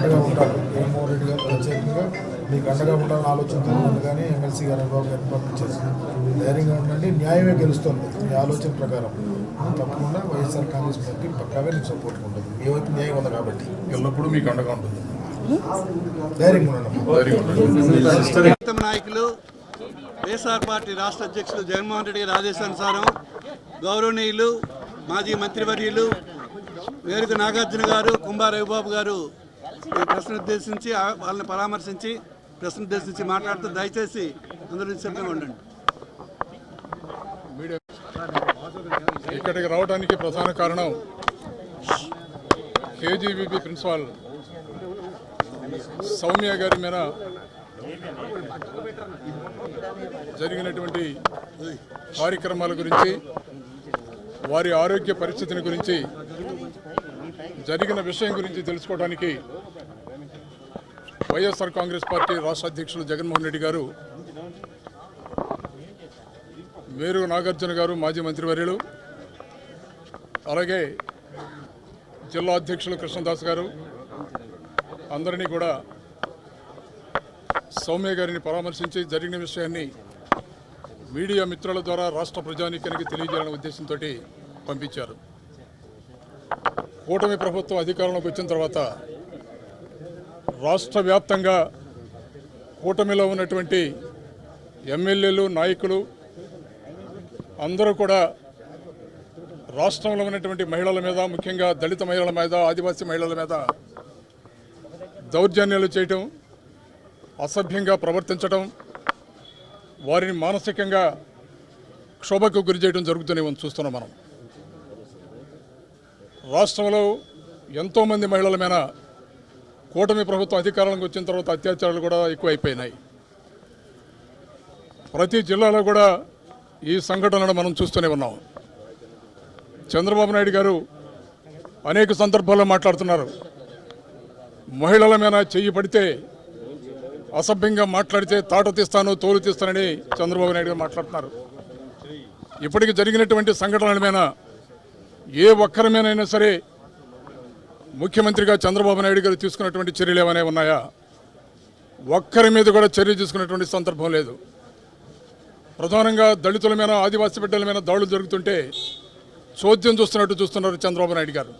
అండగా ఉంటారు. జగన్మోహన్ రెడ్డి గారు ప్రత్యేకంగా మీకు అండగా ఉండాలని ఆలోచనతో కానీ ఎమ్మెల్సీ గారు అనుభవం గారిని పంపించేసి ధైర్యంగా ఉండండి, న్యాయమే గెలుస్తుంది. మీ ఆలోచన ప్రకారం తప్పకుండా వైఎస్ఆర్ కాంగ్రెస్ పార్టీ పక్కాగా మీకు సపోర్ట్ ఉంటుంది. మీ వైపు న్యాయం ఉంది కాబట్టి ఎల్లప్పుడూ మీకు అండగా ఉంటుంది. ధైర్యంగా ఉండండి. నాయకులు వైఎస్ఆర్ పార్టీ రాష్ట్ర అధ్యక్షులు జగన్మోహన్ రెడ్డి గారి ఆదేశానుసారం గౌరవనీయులు మాజీ మంత్రివర్యులు వేరుక నాగార్జున గారు, కుంభా రవిబాబు గారు ప్రశ్నోద్దేశించి వాళ్ళని పరామర్శించి ప్రశ్నోద్దేశించి మాట్లాడుతూ దయచేసి అందరూ నిశ్శబ్దంగా ఉండండి. ఇక్కడికి రావడానికి ప్రధాన కారణం కేజీబీపీ ప్రిన్సిపాల్ సౌమ్య గారి మీద జరిగినటువంటి కార్యక్రమాల గురించి, వారి ఆరోగ్య పరిస్థితిని గురించి, జరిగిన విషయం గురించి తెలుసుకోవడానికి వైఎస్ఆర్ కాంగ్రెస్ పార్టీ రాష్ట్ర అధ్యక్షులు జగన్మోహన్ రెడ్డి గారు, వేరు నాగార్జున గారు మాజీ మంత్రివర్యులు, అలాగే జిల్లా అధ్యక్షులు కృష్ణదాస్ గారు అందరినీ కూడా సౌమ్య గారిని పరామర్శించి జరిగిన విషయాన్ని మీడియా మిత్రుల ద్వారా రాష్ట్ర ప్రజానీకానికి తెలియజేయాలనే ఉద్దేశంతో పంపించారు. కూటమి ప్రభుత్వం అధికారంలోకి వచ్చిన తర్వాత రాష్ట్ర వ్యాప్తంగా కూటమిలో ఉన్నటువంటి ఎమ్మెల్యేలు, నాయకులు అందరూ కూడా రాష్ట్రంలో ఉన్నటువంటి మహిళల మీద, ముఖ్యంగా దళిత మహిళల మీద, ఆదివాసీ మహిళల మీద దౌర్జన్యాలు చేయటం, అసభ్యంగా ప్రవర్తించడం, వారిని మానసికంగా క్షోభకు గురి చేయడం జరుగుతూనే చూస్తున్నాం. మనం రాష్ట్రంలో ఎంతోమంది మహిళల మీద కూటమి ప్రభుత్వం అధికారంలోకి వచ్చిన తర్వాత అత్యాచారాలు కూడా ఎక్కువైపోయినాయి. ప్రతి జిల్లాలో కూడా ఈ సంఘటనను మనం చూస్తూనే ఉన్నాం. చంద్రబాబు నాయుడు గారు అనేక సందర్భాల్లో మాట్లాడుతున్నారు. మహిళల మీద చెయ్యి పడితే, అసభ్యంగా మాట్లాడితే తాట తీస్తాను, తోలు తీస్తానని చంద్రబాబు నాయుడు గారు మాట్లాడుతున్నారు. ఇప్పటికి జరిగినటువంటి సంఘటనల మీద ఏ ఒక్కరి మీదైనా సరే ముఖ్యమంత్రిగా చంద్రబాబు నాయుడు గారు తీసుకున్నటువంటి చర్యలు ఏమైనా ఉన్నాయా? ఒక్కరి మీద కూడా చర్య తీసుకున్నటువంటి సందర్భం లేదు. ప్రధానంగా దళితుల మీద, ఆదివాసీ బిడ్డల మీద దాడులు జరుగుతుంటే చోద్యం చూస్తున్నారు చంద్రబాబు నాయుడు గారు.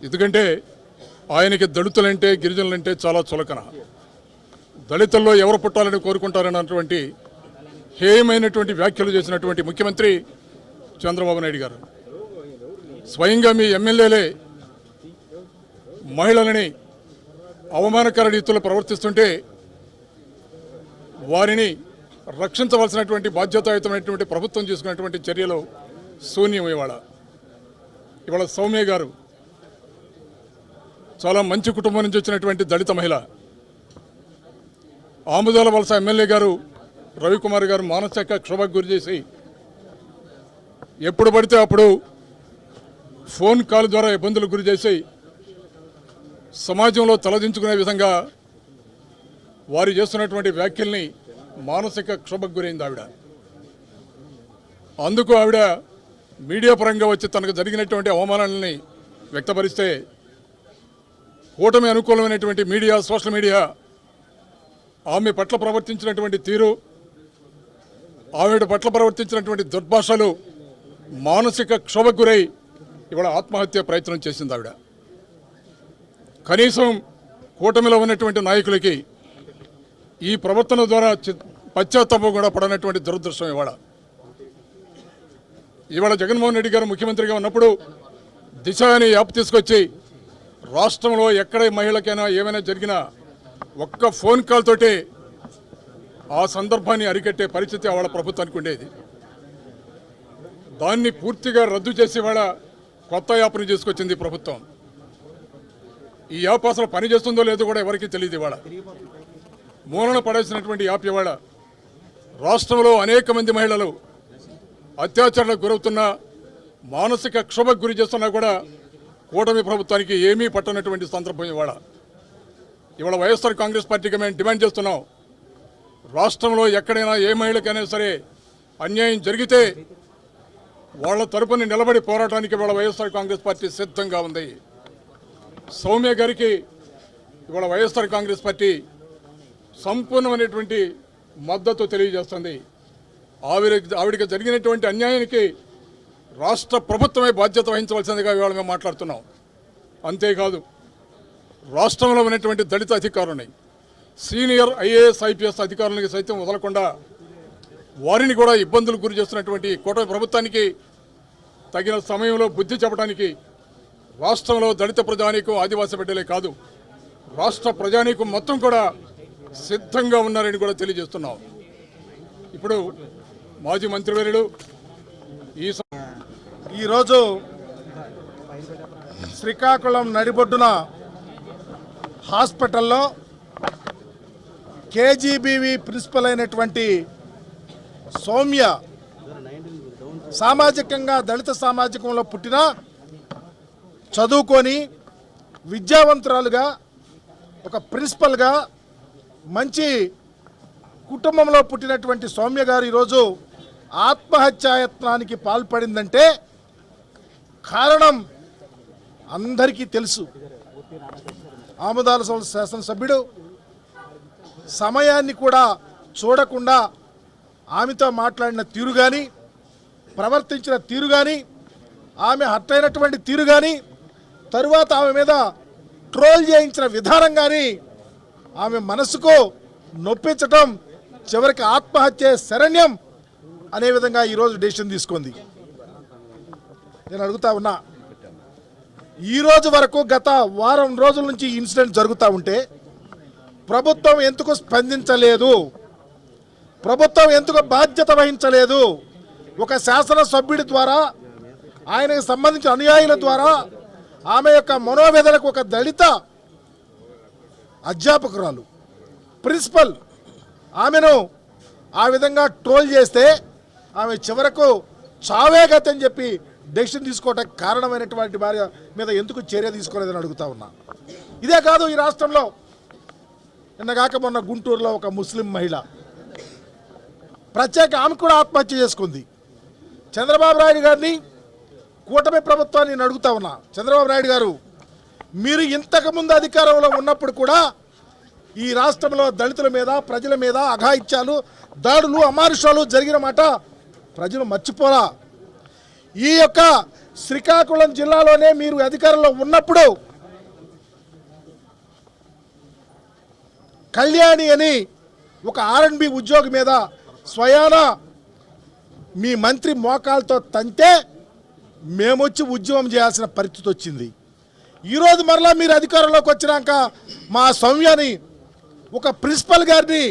ఎందుకంటే ఆయనకి దళితులంటే, గిరిజనులంటే చాలా చులకన. దళితుల్లో ఎవరు పుట్టాలని కోరుకుంటారన్నటువంటి హేయమైనటువంటి వ్యాఖ్యలు చేసినటువంటి ముఖ్యమంత్రి చంద్రబాబు నాయుడు గారు. స్వయంగా మీ ఎమ్మెల్యేలే మహిళలని అవమానకర రీతిలో ప్రవర్తిస్తుంటే వారిని రక్షించవలసినటువంటి బాధ్యతాయుతమైనటువంటి ప్రభుత్వం తీసుకున్నటువంటి చర్యలు శూన్యం. ఇవాళ సౌమ్య గారు చాలా మంచి కుటుంబం నుంచి వచ్చినటువంటి దళిత మహిళ. ఆముదాల వలస ఎమ్మెల్యే గారు రవికుమార్ గారు మానసిక క్షోభకు గురి చేసి ఎప్పుడు పడితే అప్పుడు ఫోన్ కాల్ ద్వారా ఇబ్బందులకు గురి చేసి సమాజంలో తలదించుకునే విధంగా వారు చేస్తున్నటువంటి వ్యాఖ్యల్ని మానసిక క్షోభకు గురైంది ఆవిడ. అందుకు ఆవిడ మీడియా పరంగా వచ్చి తనకు జరిగినటువంటి అవమానాలని వ్యక్తపరిస్తే కూటమి అనుకూలమైనటువంటి మీడియా, సోషల్ మీడియా ఆమె పట్ల ప్రవర్తించినటువంటి తీరు, ఆవిడ పట్ల ప్రవర్తించినటువంటి దుర్భాషలు మానసిక క్షోభకు గురై ఇవాళ ఆత్మహత్య ప్రయత్నం చేసింది ఆవిడ. కనీసం కూటమిలో ఉన్నటువంటి నాయకులకి ఈ ప్రవర్తన ద్వారా పశ్చాత్తాపం కూడా పడనటువంటి దురదృష్టం ఇవాళ జగన్మోహన్ రెడ్డి గారు ముఖ్యమంత్రిగా ఉన్నప్పుడు దిశ అనే యాప్ తీసుకొచ్చి రాష్ట్రంలో ఎక్కడ మహిళకైనా ఏమైనా జరిగినా ఒక్క ఫోన్ కాల్ తోటే ఆ సందర్భాన్ని అరికట్టే పరిస్థితి వాళ్ళ ప్రభుత్వానికి ఉండేది. దాన్ని పూర్తిగా రద్దు చేసి వాళ్ళ కొత్త యాప్ని తీసుకొచ్చింది ప్రభుత్వం. ఈ యాప్ అసలు పనిచేస్తుందో లేదో కూడా ఎవరికీ తెలియదు. ఇవాళ మూలన పడేసినటువంటి యాప్ ఇవాళ రాష్ట్రంలో అనేక మంది మహిళలు అత్యాచారాలకు గురవుతున్నా, మానసిక క్షోభకు గురి చేస్తున్నా కూడా కూటమి ప్రభుత్వానికి ఏమీ పట్టనటువంటి సందర్భం ఇవాళ వైఎస్ఆర్ కాంగ్రెస్ పార్టీకి మేము డిమాండ్ చేస్తున్నాం. రాష్ట్రంలో ఎక్కడైనా ఏ మహిళకైనా సరే అన్యాయం జరిగితే వాళ్ళ తరపున నిలబడి పోరాటానికి ఇవాళ వైఎస్ఆర్ కాంగ్రెస్ పార్టీ సిద్ధంగా ఉంది. సౌమ్య గారికి ఇవాళ వైఎస్ఆర్ కాంగ్రెస్ పార్టీ సంపూర్ణమైనటువంటి మద్దతు తెలియజేస్తుంది. ఆవిడకి జరిగినటువంటి అన్యాయానికి రాష్ట్ర ప్రభుత్వమే బాధ్యత వహించవలసిందిగా ఇవాళ మేము మాట్లాడుతున్నాం. అంతేకాదు రాష్ట్రంలో ఉన్నటువంటి దళిత అధికారులని, సీనియర్ ఐఏఎస్ ఐపీఎస్ అధికారులకి సైతం వదలకుండా వారిని కూడా ఇబ్బందులు గురి చేస్తున్నటువంటి కూటమి ప్రభుత్వానికి తగిన సమయంలో బుద్ధి చెప్పడానికి రాష్ట్రంలో దళిత ప్రజానీకం, ఆదివాసీ బిడ్డలే కాదు రాష్ట్ర ప్రజానీకం మొత్తం కూడా సిద్ధంగా ఉన్నారని కూడా తెలియజేస్తున్నాం. ఇప్పుడు మాజీ మంత్రివర్యులు ఈరోజు శ్రీకాకుళం నడిబొడ్డున హాస్పిటల్లో కేజీబీవీ ప్రిన్సిపల్ అయినటువంటి సౌమ్య సామాజికంగా దళిత సామాజికంలో పుట్టిన, చదువుకొని విద్యావంతురాలుగా ఒక ప్రిన్సిపల్గా మంచి కుటుంబంలో పుట్టినటువంటి సౌమ్య గారు ఈరోజు ఆత్మహత్యాయత్నానికి పాల్పడిందంటే కారణం అందరికీ తెలుసు. ఆముదాల శాసనసభ్యుడు సమయాన్ని కూడా చూడకుండా ఆమెతో మాట్లాడిన తీరు కానీ, ప్రవర్తించిన తీరు కానీ, ఆమె హర్ట్ అయినటువంటి తీరు కానీ, తరువాత ఆమె మీద ట్రోల్ చేయించిన విధానం కానీ ఆమె మనసుకు నొప్పించటం, చివరికి ఆత్మహత్య శరణ్యం అనే విధంగా ఈరోజు డెసిషన్ తీసుకుంది. నేను అడుగుతా ఉన్నా, ఈరోజు వరకు గత వారం రోజుల నుంచి ఇన్సిడెంట్ జరుగుతూ ఉంటే ప్రభుత్వం ఎందుకు స్పందించలేదు? ప్రభుత్వం ఎందుకు బాధ్యత వహించలేదు? ఒక శాసనసభ్యుడి ద్వారా, ఆయనకు సంబంధించిన అనుయాయుల ద్వారా ఆమె యొక్క మనోవేదనకు ఒక దళిత అధ్యాపకురాలు, ప్రిన్సిపల్ ఆమెను ఆ విధంగా ట్రోల్ చేస్తే ఆమె చివరకు చావే గతి అని చెప్పి డెసిషన్ తీసుకోవడానికి కారణమైనటువంటి భార్య మీద ఎందుకు చర్య తీసుకోలేదని అడుగుతా ఉన్నా. ఇదే కాదు, ఈ రాష్ట్రంలో నిన్నగాక మొన్న గుంటూరులో ఒక ముస్లిం మహిళ ప్రత్యేక ఆమె కూడా ఆత్మహత్య చేసుకుంది. చంద్రబాబు నాయుడు గారిని, కూటమి ప్రభుత్వాన్ని నేను అడుగుతా ఉన్నా, చంద్రబాబు నాయుడు గారు, మీరు ఇంతకుముందు అధికారంలో ఉన్నప్పుడు కూడా ఈ రాష్ట్రంలో దళితుల మీద, ప్రజల మీద అఘాయిత్యాలు, దాడులు, అమానుషాలు జరిగిన మాట ప్రజలు మర్చిపోరా? ఈ యొక్క శ్రీకాకుళం జిల్లాలోనే మీరు అధికారంలో ఉన్నప్పుడు కళ్యాణి అని ఒక ఆర్ఎండ్బి ఉద్యోగి మీద స్వయాన మీ మంత్రి మోకాలతో తంతే మేమొచ్చి ఉద్యమం చేయాల్సిన పరిస్థితి వచ్చింది. ఈరోజు మరలా మీరు అధికారంలోకి వచ్చినాక మా సౌమ్యని, ఒక ప్రిన్సిపల్ గారిని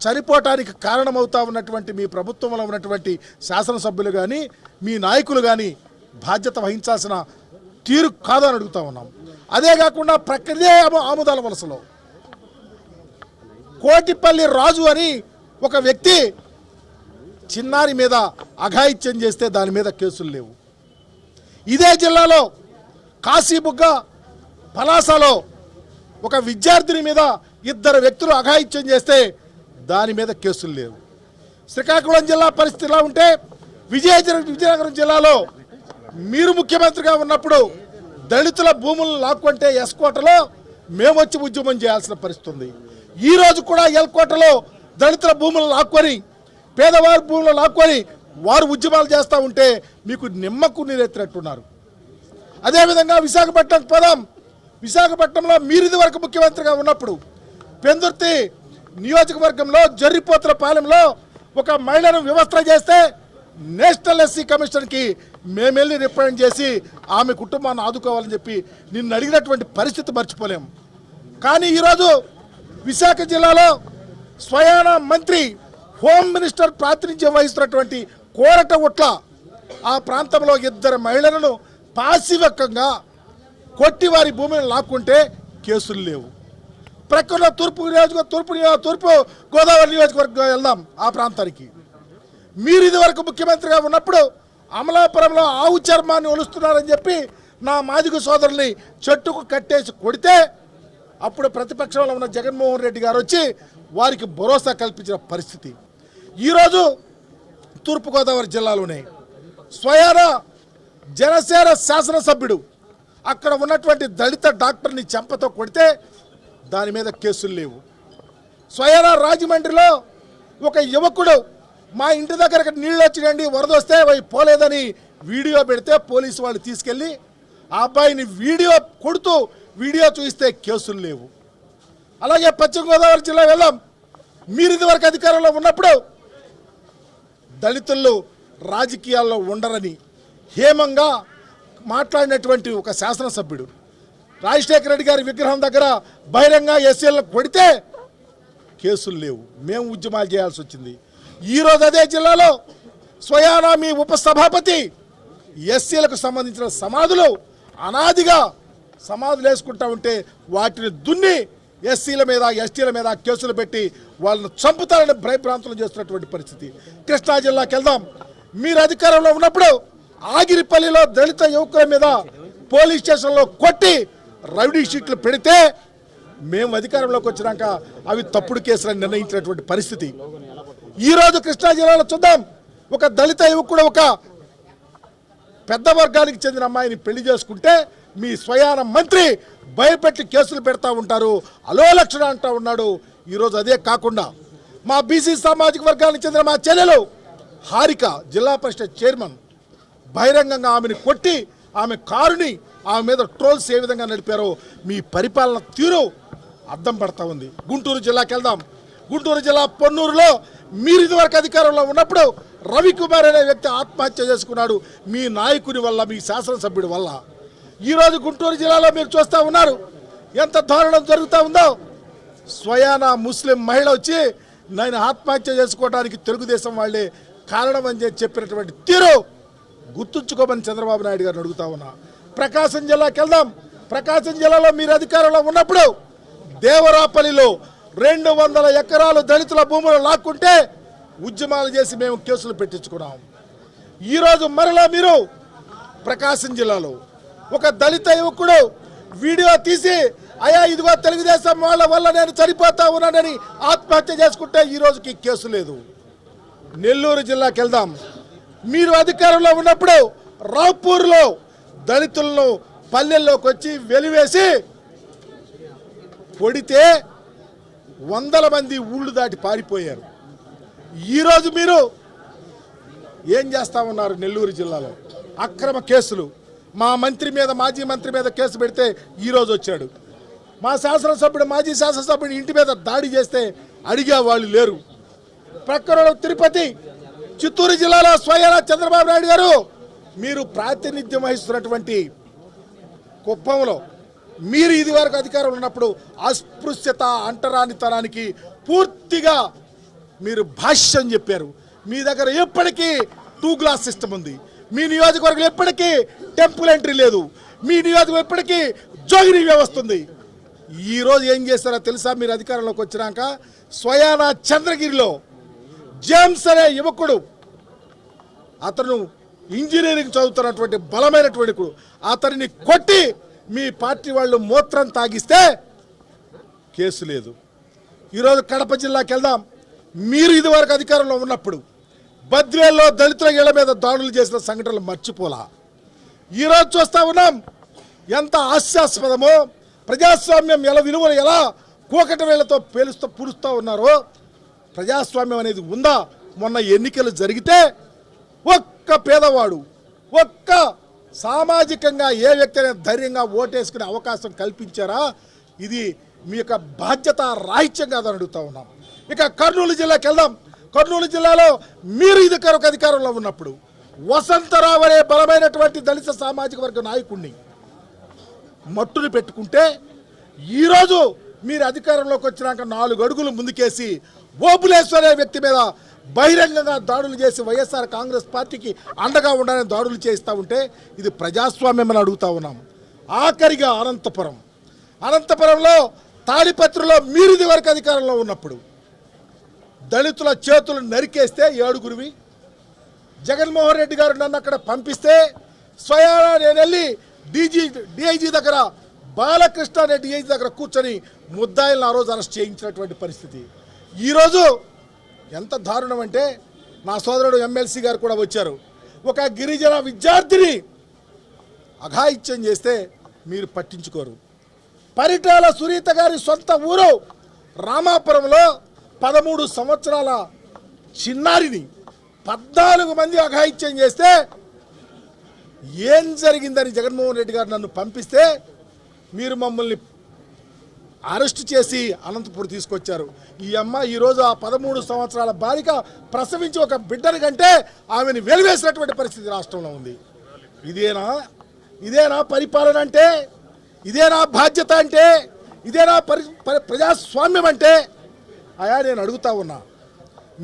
చనిపోవటానికి కారణమవుతా ఉన్నటువంటి మీ ప్రభుత్వంలో ఉన్నటువంటి శాసనసభ్యులు కానీ, మీ నాయకులు కానీ బాధ్యత వహించాల్సిన తీరు కాదని అడుగుతా ఉన్నాం. అదే కాకుండా ప్రక్రియ ఆముదాల వలసలో కోటిపల్లి రాజు అని ఒక వ్యక్తి చిన్నారి మీద అఘాయిత్యం చేస్తే దాని మీద కేసులు లేవు. ఇదే జిల్లాలో కాశీబుగ్గ పలాసలో ఒక విద్యార్థిని మీద 2 వ్యక్తులు అఘాయిత్యం చేస్తే దాని మీద కేసులు లేవు. శ్రీకాకుళం జిల్లా పరిస్థితి ఇలా ఉంటే విజయనగరం జిల్లాలో మీరు ముఖ్యమంత్రిగా ఉన్నప్పుడు దళితుల భూములను లాక్కుంటే ఎస్కోటలో మేము వచ్చి ఉద్యమం చేయాల్సిన పరిస్థితి ఉంది. ఈరోజు కూడా ఎల్కోటలో దళితుల భూములను లాక్కొని, పేదవారి భూములను లాక్కొని వారు ఉద్యమాలు చేస్తూ ఉంటే మీకు నిమ్మకు నీరెత్తినట్టున్నారు. అదేవిధంగా విశాఖపట్నం పోదాం. విశాఖపట్నంలో మీరు ఇది వరకు ముఖ్యమంత్రిగా ఉన్నప్పుడు పెందుర్తి నియోజకవర్గంలో జర్రిపోతుల పాలెంలో ఒక మహిళను వ్యవస్థ చేస్తే నేషనల్ ఎస్సీ కమిషన్కి మేము వెళ్ళి రిప్రజెంట్ చేసి ఆమె కుటుంబాన్ని ఆదుకోవాలని చెప్పి నిన్ను అడిగినటువంటి పరిస్థితి మర్చిపోలేము. కానీ ఈరోజు విశాఖ జిల్లాలో స్వయాన మంత్రి, హోమ్ మినిస్టర్ ప్రాతినిధ్యం వహిస్తున్నటువంటి కోరటగుట్ల ఆ ప్రాంతంలో 2 మహిళలను పాశవికంగా కొట్టి వారి భూమిని లాక్కుంటే కేసులు లేవు. ప్రక్కన తూర్పు గోదావరి నియోజకవర్గం వెళ్దాం. ఆ ప్రాంతానికి మీరు ఇదివరకు ముఖ్యమంత్రిగా ఉన్నప్పుడు అమలాపురంలో ఆవు చర్మాన్ని ఒలుస్తున్నారని చెప్పి నా మాదిగ సోదరుల్ని చెట్టుకు కట్టేసి కొడితే అప్పుడు ప్రతిపక్షంలో ఉన్న జగన్మోహన్ రెడ్డి గారు వచ్చి వారికి భరోసా కల్పించిన పరిస్థితి. ఈరోజు తూర్పుగోదావరి జిల్లాలోనే స్వయాన జనసేన శాసనసభ్యుడు అక్కడ ఉన్నటువంటి దళిత డాక్టర్ని చెంపతో కొడితే దాని మీద కేసులు లేవు. స్వయాన రాజమండ్రిలో ఒక యువకుడు మా ఇంటి దగ్గరకు నీళ్ళు వచ్చినండి వరద వస్తే అవి పోలేదని వీడియో పెడితే పోలీసు వాళ్ళు తీసుకెళ్ళి ఆ అబ్బాయిని వీడియో కొడుతూ వీడియో చూస్తే కేసులు లేవు. అలాగే పశ్చిమ గోదావరి జిల్లా వెళ్ళాం. మీరు ఇదివరకు అధికారంలో ఉన్నప్పుడు దళితులు రాజకీయాల్లో ఉండరని హేమంగా మాట్లాడినటువంటి ఒక శాసనసభ్యుడు రాజశేఖర రెడ్డి గారి విగ్రహం దగ్గర బహిరంగ ఎస్సీలను కొడితే కేసులు లేవు. మేము ఉద్యమాలు చేయాల్సి వచ్చింది. ఈరోజు అదే జిల్లాలో స్వయానా మీ ఉపసభాపతి ఎస్సీలకు సంబంధించిన సమాధులు అనాదిగా సమాధులు వేసుకుంటా ఉంటే వాటిని దున్ని ఎస్సీల మీద ఎస్టీల మీద కేసులు పెట్టి వాళ్ళను చంపుతారని భయభ్రాంతులు చేస్తున్నటువంటి పరిస్థితి. కృష్ణా జిల్లాకి వెళ్దాం. మీరు అధికారంలో ఉన్నప్పుడు ఆగిరిపల్లిలో దళిత యువకుల మీద పోలీస్ స్టేషన్లో కొట్టి రౌడీ షీట్లు పెడితే మేము అధికారంలోకి వచ్చినాక అవి తప్పుడు కేసులను నిర్ణయించినటువంటి పరిస్థితి. ఈరోజు కృష్ణా జిల్లాలో చూద్దాం. ఒక దళిత యువకుడు ఒక పెద్ద వర్గానికి చెందిన అమ్మాయిని పెళ్లి చేసుకుంటే మీ స్వయాన మంత్రి భయపెట్టి కేసులు పెడతా ఉంటారు, అలోలక్షణ అంటూ ఉన్నాడు. ఈరోజు అదే కాకుండా మా బీసీ సామాజిక వర్గానికి చెందిన మా చెల్లెలు హారిక జిల్లా పరిషత్ చైర్మన్ బహిరంగంగా ఆమెను కొట్టి ఆమె కారుని ఆమె మీద ట్రోల్స్ ఏ విధంగా నడిపారో మీ పరిపాలన తీరు అద్దం పడతా ఉంది. గుంటూరు జిల్లాకి వెళ్దాం. గుంటూరు జిల్లా పొన్నూరులో మీరు ఇదివరకు అధికారంలో ఉన్నప్పుడు రవికుమార్ అనే వ్యక్తి ఆత్మహత్య చేసుకున్నాడు మీ నాయకుని వల్ల, మీ శాసనసభ్యుడి వల్ల. ఈరోజు గుంటూరు జిల్లాలో మీరు చూస్తూ ఉన్నారు ఎంత దారుణం జరుగుతూ ఉందో. స్వయానా ముస్లిం మహిళ వచ్చి నేను ఆత్మహత్య చేసుకోవడానికి తెలుగుదేశం వాళ్ళే కారణం అని చెప్పినటువంటి తీరు గుర్తుంచుకోమని చంద్రబాబు నాయుడు గారిని అడుగుతా ఉన్నా. ప్రకాశం జిల్లాకి వెళ్దాం. ప్రకాశం జిల్లాలో మీరు అధికారంలో ఉన్నప్పుడు దేవరాపల్లిలో 200 ఎకరాలు దళితుల భూములు లాక్కుంటే ఉద్యమాలు చేసి మేము కేసులు పెట్టించుకున్నాం. ఈరోజు మరలా మీరు ప్రకాశం జిల్లాలో ఒక దళిత యువకుడు వీడియో తీసి అయ్యా ఇదిగో తెలుగుదేశం వాళ్ళ వల్ల నేను చనిపోతా ఉన్నానని ఆత్మహత్య చేసుకుంటే ఈ రోజుకి కేసు లేదు. నెల్లూరు జిల్లాకి వెళ్దాం. మీరు అధికారంలో ఉన్నప్పుడు రాపూర్లో దళితులను పల్లెల్లోకి వచ్చి వెలివేసి కొడితే 100 మంది ఊళ్ళు దాటి పారిపోయారు. ఈరోజు మీరు ఏం చేస్తా ఉన్నారు? నెల్లూరు జిల్లాలో అక్రమ కేసులు. మా మంత్రి మీద మాజీ మంత్రి మీద కేసు పెడితే ఈరోజు వచ్చాడు. మా శాసనసభ్యుడు మాజీ శాసనసభ్యుడు ఇంటి మీద దాడి చేస్తే అడిగే వాళ్ళు లేరు. ప్రక్కన తిరుపతి చిత్తూరు జిల్లాలో స్వయానా చంద్రబాబు నాయుడు గారు మీరు ప్రాతినిధ్యం వహిస్తున్నటువంటి కుప్పంలో మీరు ఇది వరకు అధికారంలో ఉన్నప్పుడు అస్పృశ్యత అంటరానితనానికి పూర్తిగా మీరు భాష్యం చెప్పారు. మీ దగ్గర ఎప్పటికీ 2 గ్లాస్ సిస్టమ్ ఉంది. మీ నియోజకవర్గం ఎప్పటికీ టెంపుల్ ఎంట్రీ లేదు. మీ నియోజకవర్గం ఎప్పటికీ జోగిని వ్యవస్థ ఉంది. ఈరోజు ఏం చేస్తారో తెలుసా? మీరు అధికారంలోకి వచ్చినాక స్వయానా చంద్రగిరిలో జేమ్స్ అనే యువకుడు, అతను ఇంజనీరింగ్ చదువుతున్నటువంటి బలమైనటువంటి అతనిని కొట్టి మీ పార్టీ వాళ్ళు మూత్రం తాగిస్తే కేసు లేదు. ఈరోజు కడప జిల్లాకి వెళ్దాం. మీరు ఇదివరకు అధికారంలో ఉన్నప్పుడు బద్వేల్లో దళితుల ఇళ్ల మీద దాడులు చేసిన సంఘటనలు మర్చిపోలా. ఈరోజు చూస్తూ ఉన్నాం ఎంత హాస్యాస్పదమో. ప్రజాస్వామ్యం ఎలా విలువలు ఎలా కూకటి వేళ్లతో పూడుస్తూ ఉన్నారో. ప్రజాస్వామ్యం అనేది ఉందా? మొన్న ఎన్నికలు జరిగితే ఒక్క పేదవాడు, ఒక్క సామాజికంగా ఏ వ్యక్తి అయినా ధైర్యంగా ఓటేసుకునే అవకాశం కల్పించారా? ఇది మీ యొక్క బాధ్యత రాహిత్యం కాదని అడుగుతూ ఉన్నాం. ఇక కర్నూలు జిల్లాకి వెళ్దాం. కర్నూలు జిల్లాలో మీరు ఇది కనుక అధికారంలో ఉన్నప్పుడు వసంతరావు అనే బలమైనటువంటి దళిత సామాజిక వర్గ నాయకుడిని మట్టుని పెట్టుకుంటే ఈరోజు మీరు అధికారంలోకి వచ్చినాక 4 అడుగులు ముందుకేసి ఓబులేశ్వర అనే వ్యక్తి మీద బహిరంగంగా దాడులు చేసి వైఎస్ఆర్ కాంగ్రెస్ పార్టీకి అండగా ఉండాలని దాడులు చేస్తూ ఉంటే ఇది ప్రజాస్వామ్యం అని అడుగుతా ఉన్నాం. ఆఖరిగా అనంతపురంలో తాడిపత్రిలో మీరు ఇది వరకు అధికారంలో ఉన్నప్పుడు దళితుల చేతులు నరికేస్తే 7గురివి. జగన్మోహన్ రెడ్డి గారు నన్ను అక్కడ పంపిస్తే స్వయానా నేను వెళ్ళి డిఐజీ దగ్గర బాలకృష్ణ అనే డిఐజీ దగ్గర కూర్చొని ముద్దాయిలను ఆ రోజు అరెస్ట్ చేయించినటువంటి పరిస్థితి. ఈరోజు ఎంత దారుణం అంటే నా సోదరుడు ఎమ్మెల్సీ గారు కూడా వచ్చారు. ఒక గిరిజన విద్యార్థిని అఘాయిత్యం చేస్తే మీరు పట్టించుకోరు. పరిటాల సునీత గారి సొంత ఊరు రామాపురంలో 13 సంవత్సరాల చిన్నారిని 14 మంది అఘాయిత్యం చేస్తే ఏం జరిగిందని జగన్మోహన్ రెడ్డి గారు నన్ను పంపిస్తే మీరు మమ్మల్ని అరెస్ట్ చేసి అనంతపురం తీసుకొచ్చారు. ఈ అమ్మ ఈరోజు ఆ 13 సంవత్సరాల బాలిక ప్రసవించి ఒక బిడ్డని కంటే ఆమెను వెలివేసినటువంటి పరిస్థితి రాష్ట్రంలో ఉంది. ఇదేనా పరిపాలన అంటే? ఇదేనా బాధ్యత అంటే? ఇదేనా ప్రజాస్వామ్యం అంటే? నేను అడుగుతా ఉన్నా,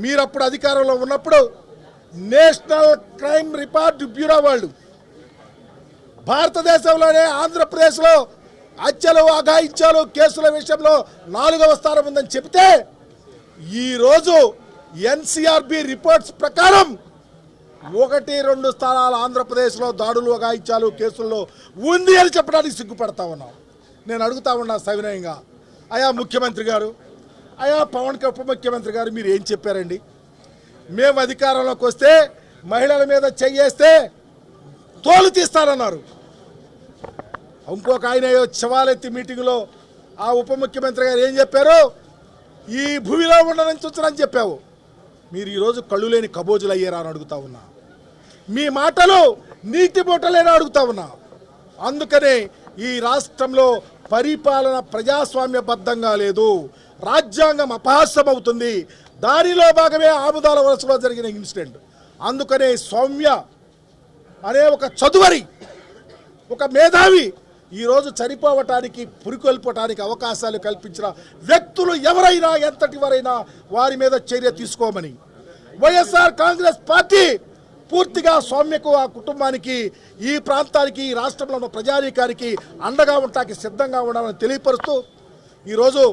మీరప్పుడు అధికారంలో ఉన్నప్పుడు నేషనల్ క్రైమ్ రికార్డ్ బ్యూరో వాళ్ళు భారతదేశంలోనే ఆంధ్రప్రదేశ్లో హత్యలు అఘాయిత్యాలు కేసుల విషయంలో 4వ స్థానం ఉందని చెబితే ఈరోజు ఎన్సీఆర్బీ రిపోర్ట్స్ ప్రకారం 1-2 స్థానాలు ఆంధ్రప్రదేశ్లో దాడులు అఘాయిత్యాలు కేసుల్లో ఉంది అని చెప్పడానికి సిగ్గుపడతా ఉన్నాం. నేను అడుగుతా ఉన్నా సవినయంగా, ముఖ్యమంత్రి గారు, పవన్ ఉప ముఖ్యమంత్రి గారు, మీరు ఏం చెప్పారండి? మేము అధికారంలోకి వస్తే మహిళల మీద చెయ్యేస్తే తోలు తీస్తారన్నారు. ఇంకొక ఆయన శివాలెత్తి మీటింగ్లో ఆ ఉప ముఖ్యమంత్రి గారు ఏం చెప్పారు? ఈ భూమిలో ఉండనని చూచరని చెప్పావు. మీరు ఈరోజు కళ్ళు లేని కబోజులు అయ్యారా అని అడుగుతా ఉన్నా. మీ మాటలు నీటి బొట్టలేని అడుగుతా ఉన్నా. అందుకనే ఈ రాష్ట్రంలో పరిపాలన ప్రజాస్వామ్యబద్ధంగా లేదు, రాజ్యాంగం అపహాస్యం అవుతుంది. దానిలో భాగమే ఆముదాల వలసలో జరిగిన ఇన్సిడెంట్. అందుకనే సౌమ్య అనే ఒక చదువరి, ఒక మేధావి ఈరోజు చనిపోవటానికి పురికొల్పటానికి అవకాశాలు కల్పించిన వ్యక్తులు ఎవరైనా ఎంతటి వారైనా వారి మీద చర్య తీసుకోమని వైఎస్ఆర్ కాంగ్రెస్ పార్టీ పూర్తిగా సౌమ్యకు, ఆ కుటుంబానికి, ఈ ప్రాంతానికి, ఈ రాష్ట్రంలో ఉన్న ప్రజానీకానికి అండగా ఉండటానికి సిద్ధంగా ఉండాలని తెలియపరుస్తూ ఈరోజు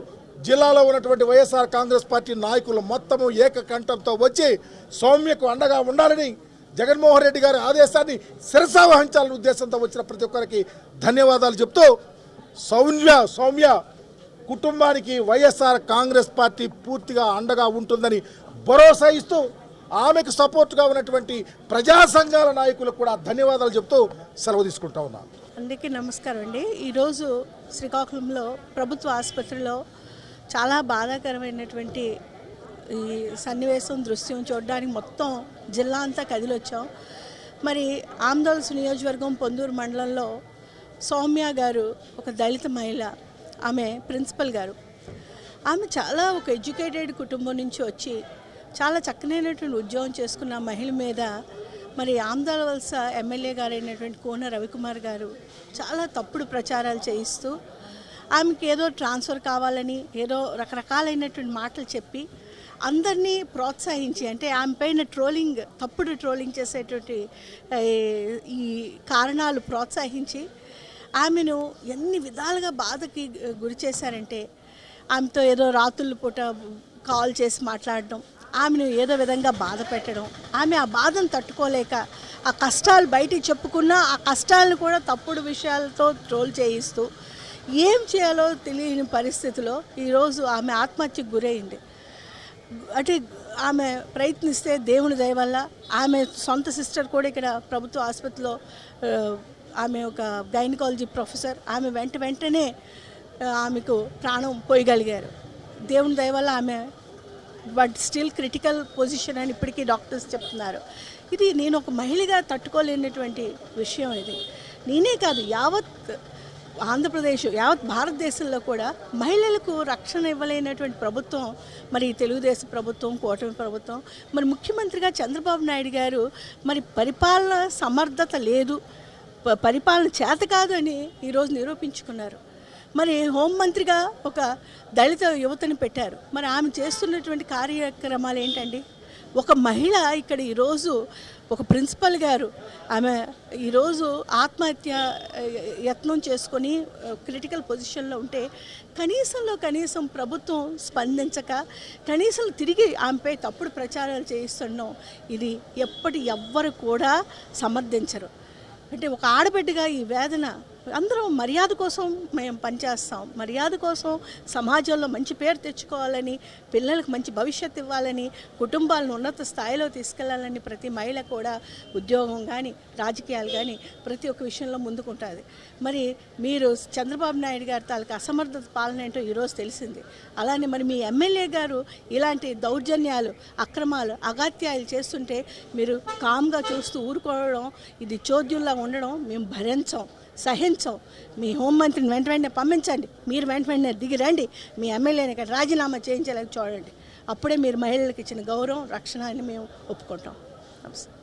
జిల్లాలో ఉన్నటువంటి వైఎస్ఆర్ కాంగ్రెస్ పార్టీ నాయకులు మొత్తము ఏకకంఠంతో వచ్చి సౌమ్యకు అండగా ఉండాలని, జగన్మోహన్ రెడ్డి గారి ఆదేశాన్ని శిరసావహించాలనే ఉద్దేశంతో వచ్చిన ప్రతి ఒక్కరికి ధన్యవాదాలు చెప్తూ సౌమ్య కుటుంబానికి వైఎస్ఆర్ కాంగ్రెస్ పార్టీ పూర్తిగా అండగా ఉంటుందని భరోసా ఇస్తూ ఆమెకు సపోర్ట్గా ఉన్నటువంటి ప్రజా సంఘాల నాయకులకు కూడా ధన్యవాదాలు చెప్తూ సెలవు తీసుకుంటా ఉన్నాను. అందరికీ నమస్కారం అండి. ఈరోజు శ్రీకాకుళంలో ప్రభుత్వ ఆసుపత్రిలో చాలా బాధాకరమైనటువంటి ఈ సన్నివేశం దృశ్యం చూడడానికి మొత్తం జిల్లా అంతా కదిలొచ్చాం. మరి ఆందోళన నియోజకవర్గం పొందూరు మండలంలో సౌమ్య గారు ఒక దళిత మహిళ, ఆమె ప్రిన్సిపల్ గారు. ఆమె చాలా ఒక ఎడ్యుకేటెడ్ కుటుంబం నుంచి వచ్చి చాలా చక్కనైనటువంటి ఉద్యోగం చేసుకున్న మహిళ మీద మరి ఆందోళన వలస ఎమ్మెల్యే గారైనటువంటి కోన రవికుమార్ గారు చాలా తప్పుడు ప్రచారాలు చేయిస్తూ ఆమెకి ఏదో ట్రాన్స్ఫర్ కావాలని ఏదో రకరకాలైనటువంటి మాటలు చెప్పి అందరినీ ప్రోత్సహించి, అంటే ఆమె పైన తప్పుడు ట్రోలింగ్ చేసేటువంటి ఈ కారణాలు ప్రోత్సహించి ఆమెను ఎన్ని విధాలుగా బాధకి గురి చేశారంటే, ఆమెతో ఏదో రాత్రుల పూట కాల్ చేసి మాట్లాడడం, ఆమెను ఏదో విధంగా బాధ పెట్టడం, ఆమె ఆ బాధను తట్టుకోలేక ఆ కష్టాలు బయటికి చెప్పుకున్నా ఆ కష్టాలను కూడా తప్పుడు విషయాలతో ట్రోల్ చేయిస్తూ ఏం చేయాలో తెలియని పరిస్థితిలో ఈరోజు ఆమె ఆత్మహత్యకు గురైంది. అంటే ఆమె ప్రయత్నిస్తే దేవుని దయ వల్ల ఆమె సొంత సిస్టర్ కూడా ఇక్కడ ప్రభుత్వ ఆసుపత్రిలో, ఆమె ఒక గైనకాలజీ ప్రొఫెసర్, ఆమె వెంటనే ఆమెకు ప్రాణం పోయగలిగారు. దేవుని దయ వల్ల ఆమె బట్ స్టిల్ క్రిటికల్ పొజిషన్ అని ఇప్పటికీ డాక్టర్స్ చెప్తున్నారు. ఇది నేను ఒక మహిళగా తట్టుకోలేనటువంటి విషయం. ఇది నేనే కాదు, యావత్ ఆంధ్రప్రదేశ్, యావత్ భారతదేశంలో కూడా మహిళలకు రక్షణ ఇవ్వలేనటువంటి ప్రభుత్వం మరి తెలుగుదేశం ప్రభుత్వం, కూటమి ప్రభుత్వం. మరి ముఖ్యమంత్రిగా చంద్రబాబు నాయుడు గారు మరి పరిపాలన సమర్థత లేదు, పరిపాలన చేత కాదు అని ఈరోజు నిరూపించుకున్నారు. మరి హోంమంత్రిగా ఒక దళిత యువతని పెట్టారు. మరి ఆమె చేస్తున్నటువంటి కార్యక్రమాలు ఏంటండి? ఒక మహిళ ఇక్కడ ఈరోజు ఒక ప్రిన్సిపల్ గారు ఆమె ఈరోజు ఆత్మహత్య యత్నం చేసుకొని క్రిటికల్ పొజిషన్లో ఉంటే కనీసం ప్రభుత్వం స్పందించక కనీసం తిరిగి ఆమెపై తప్పుడు ప్రచారాలు చేయిస్తున్నాం. ఇది ఎవ్వరు కూడా సమర్థించరు. అంటే ఒక ఆడబిడ్డగా ఈ వేదన అందరం మర్యాద కోసం మేము పనిచేస్తాం. మర్యాద కోసం సమాజంలో మంచి పేరు తెచ్చుకోవాలని, పిల్లలకు మంచి భవిష్యత్తు ఇవ్వాలని, కుటుంబాలను ఉన్నత స్థాయిలో తీసుకెళ్లాలని ప్రతి మహిళ కూడా ఉద్యోగం కానీ రాజకీయాలు కానీ ప్రతి ఒక్క విషయంలో ముందుకుంటుంది. మరి మీరు చంద్రబాబు నాయుడు గారి తాలూకు అసమర్థత పాలన ఏంటో ఈరోజు తెలిసింది. అలానే మరి మీ ఎమ్మెల్యే గారు ఇలాంటి దౌర్జన్యాలు, అక్రమాలు, అగాత్యాలు చేస్తుంటే మీరు కామ్గా చూస్తూ ఊరుకోవడం, ఇది చోద్యంలా ఉండడం మేము భరించం, సహించం. మీ హోంమంత్రిని వెంటనే పంపించండి, మీరు వెంటనే దిగి రండి, మీ ఎమ్మెల్యేని ఇక్కడ రాజీనామా చేయించేలాగా చూడండి. అప్పుడే మీరు మహిళలకు ఇచ్చిన గౌరవం, రక్షణ అని మేము ఒప్పుకుంటాం. నమస్తే.